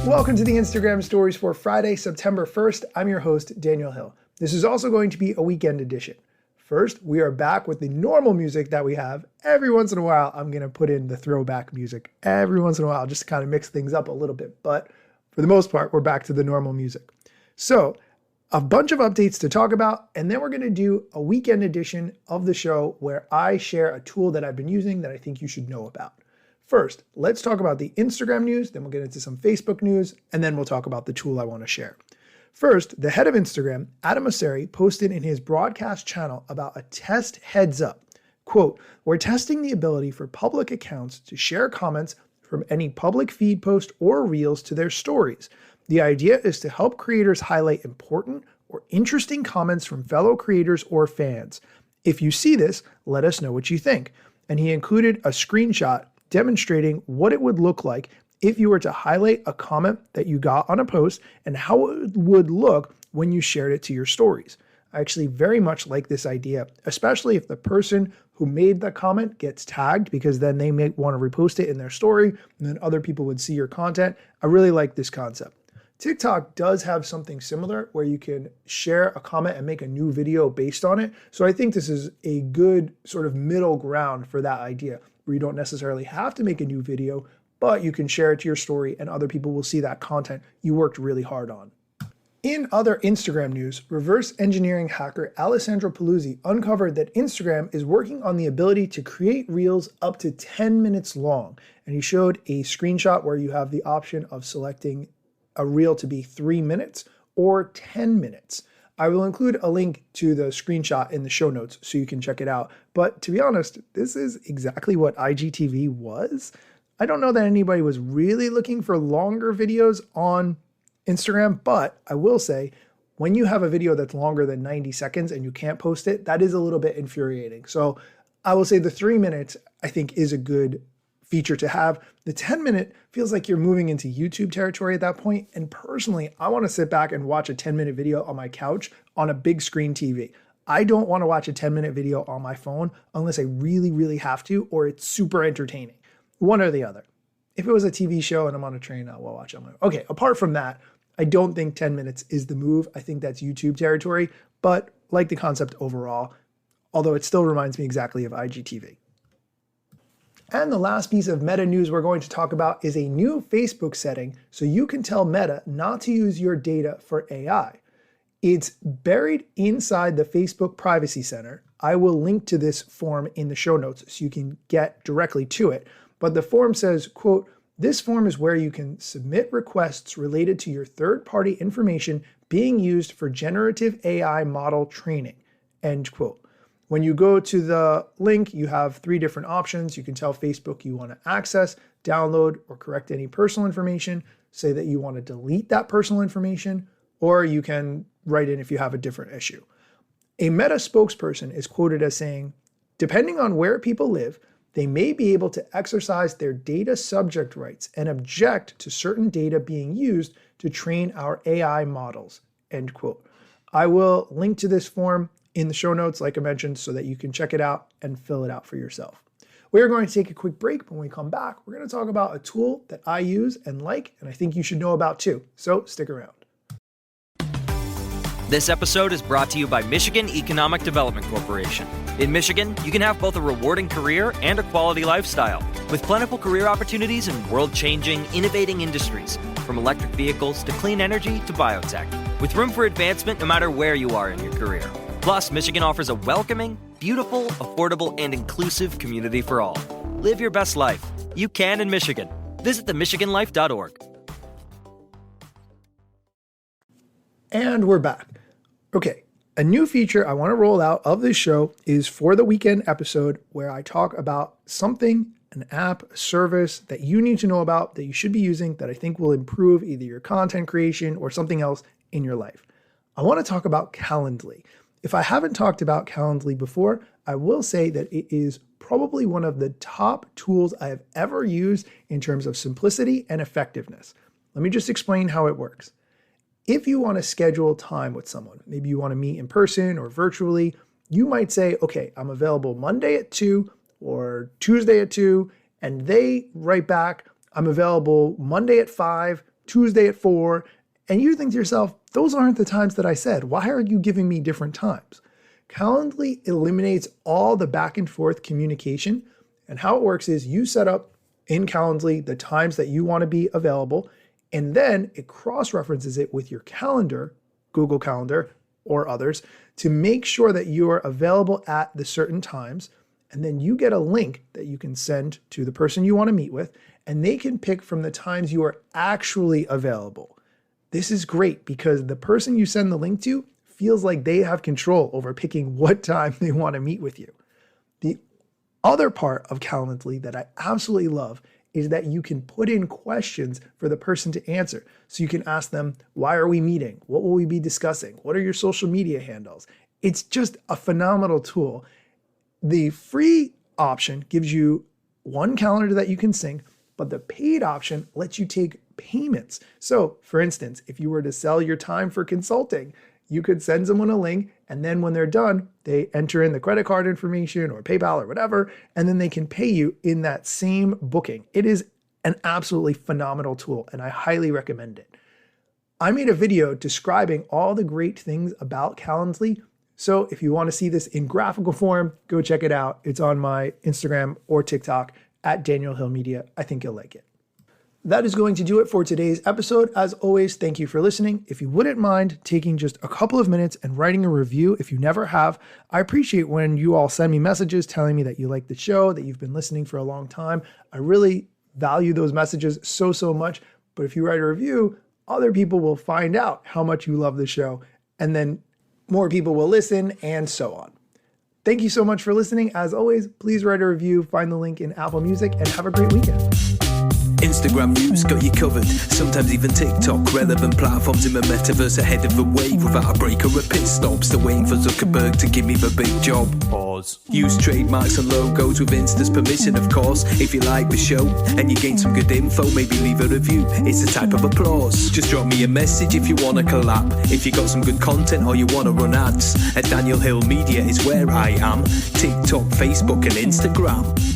Welcome to the Instagram stories for Friday, September 1st. I'm your host, Daniel Hill. This is also going to be a weekend edition. First, we are back with the normal music that we have. Every once in a while, I'm going to put in the throwback music every once in a while just to kind of mix things up a little bit. But for the most part, we're back to the normal music. So a bunch of updates to talk about, and then we're going to do a weekend edition of the show where I share a tool that I've been using that I think you should know about. First, let's talk about the Instagram news, then we'll get into some Facebook news, and then we'll talk about the tool I want to share. First, the head of Instagram, Adam Mosseri, posted in his broadcast channel about a test heads up. Quote, "We're testing the ability for public accounts to share comments from any public feed post or reels to their stories. The idea is to help creators highlight important or interesting comments from fellow creators or fans. If you see this, let us know what you think." And he included a screenshot demonstrating what it would look like if you were to highlight a comment that you got on a post and how it would look when you shared it to your stories. I actually very much like this idea, especially if the person who made the comment gets tagged, because then they may want to repost it in their story and then other people would see your content. I really like this concept. TikTok does have something similar where you can share a comment and make a new video based on it. So I think this is a good sort of middle ground for that idea, where you don't necessarily have to make a new video, but you can share it to your story and other people will see that content you worked really hard on. In other Instagram news, reverse engineering hacker Alessandro Paluzzi uncovered that Instagram is working on the ability to create reels up to 10 minutes long. And he showed a screenshot where you have the option of selecting a reel to be 3 minutes or 10 minutes. I will include a link to the screenshot in the show notes so you can check it out. But to be honest, this is exactly what IGTV was. I don't know that anybody was really looking for longer videos on Instagram, but I will say when you have a video that's longer than 90 seconds and you can't post it, that is a little bit infuriating. So I will say the 3 minutes I think is a good feature to have. The 10-minute feels like you're moving into YouTube territory at that point. And personally, I want to sit back and watch a 10-minute video on my couch on a big screen TV. I don't want to watch a 10-minute video on my phone unless I really, really have to, or it's super entertaining. One or the other. If it was a TV show and I'm on a train, I'll watch it on my own. Okay, apart from that, I don't think 10 minutes is the move. I think that's YouTube territory, but like the concept overall, although it still reminds me exactly of IGTV. And the last piece of Meta news we're going to talk about is a new Facebook setting so you can tell Meta not to use your data for AI. It's buried inside the Facebook Privacy Center. I will link to this form in the show notes so you can get directly to it. But the form says, quote, "This form is where you can submit requests related to your third-party information being used for generative AI model training," end quote. When you go to the link, you have 3 different options. You can tell Facebook you want to access, download, or correct any personal information, say that you want to delete that personal information, or you can write in if you have a different issue. A Meta spokesperson is quoted as saying, "Depending on where people live, they may be able to exercise their data subject rights and object to certain data being used to train our AI models," end quote. I will link to this form in the show notes, like I mentioned, so that you can check it out and fill it out for yourself. We are going to take a quick break. When we come back, we're going to talk about a tool that I use and like, and I think you should know about too. So stick around. This episode is brought to you by Michigan Economic Development Corporation. In Michigan, you can have both a rewarding career and a quality lifestyle, with plentiful career opportunities in world-changing, innovating industries, from electric vehicles to clean energy to biotech, with room for advancement no matter where you are in your career. Plus, Michigan offers a welcoming, beautiful, affordable, and inclusive community for all. Live your best life. You can in Michigan. Visit themichiganlife.org. And we're back. Okay, a new feature I want to roll out of this show is for the weekend episode where I talk about something, an app, a service that you need to know about that you should be using that I think will improve either your content creation or something else in your life. I want to talk about Calendly. If I haven't talked about Calendly before, I will say that it is probably one of the top tools I have ever used in terms of simplicity and effectiveness. Let me just explain how it works. If you want to schedule time with someone, maybe you want to meet in person or virtually, you might say, okay, I'm available Monday at 2 or Tuesday at 2, and they write back, I'm available Monday at 5, Tuesday at 4, and you think to yourself, those aren't the times that I said. Why are you giving me different times? Calendly eliminates all the back and forth communication. And how it works is you set up in Calendly the times that you want to be available, and then it cross-references it with your calendar, Google Calendar or others, to make sure that you are available at the certain times. And then you get a link that you can send to the person you want to meet with, and they can pick from the times you are actually available. This is great because the person you send the link to feels like they have control over picking what time they want to meet with you. The other part of Calendly that I absolutely love is that you can put in questions for the person to answer. So you can ask them, why are we meeting? What will we be discussing? What are your social media handles? It's just a phenomenal tool. The free option gives you one calendar that you can sync, but the paid option lets you take payments. So for instance, if you were to sell your time for consulting, you could send someone a link, and then when they're done, they enter in the credit card information or PayPal or whatever, and then they can pay you in that same booking. It is an absolutely phenomenal tool, and I highly recommend it. I made a video describing all the great things about Calendly, so if you want to see this in graphical form, go check it out. It's on my Instagram or TikTok at Daniel Hill Media. I think you'll like it. That is going to do it for today's episode. As always, thank you for listening. If you wouldn't mind taking just a couple of minutes and writing a review, if you never have, I appreciate when you all send me messages telling me that you like the show, that you've been listening for a long time. I really value those messages so much. But if you write a review, other people will find out how much you love the show, and then more people will listen, and so on. Thank you so much for listening. As always, please write a review, find the link in Apple Music, and have a great weekend. Instagram news got you covered, sometimes even TikTok. Relevant platforms in the metaverse ahead of the wave. Without a break or a pit stop, still waiting for Zuckerberg to give me the big job. Pause. Use trademarks and logos with Insta's permission, of course. If you like the show and you gain some good info, maybe leave a review. It's a type of applause. Just drop me a message if you want to collab. If you got some good content or you want to run ads, at Daniel Hill Media is where I am. TikTok, Facebook and Instagram.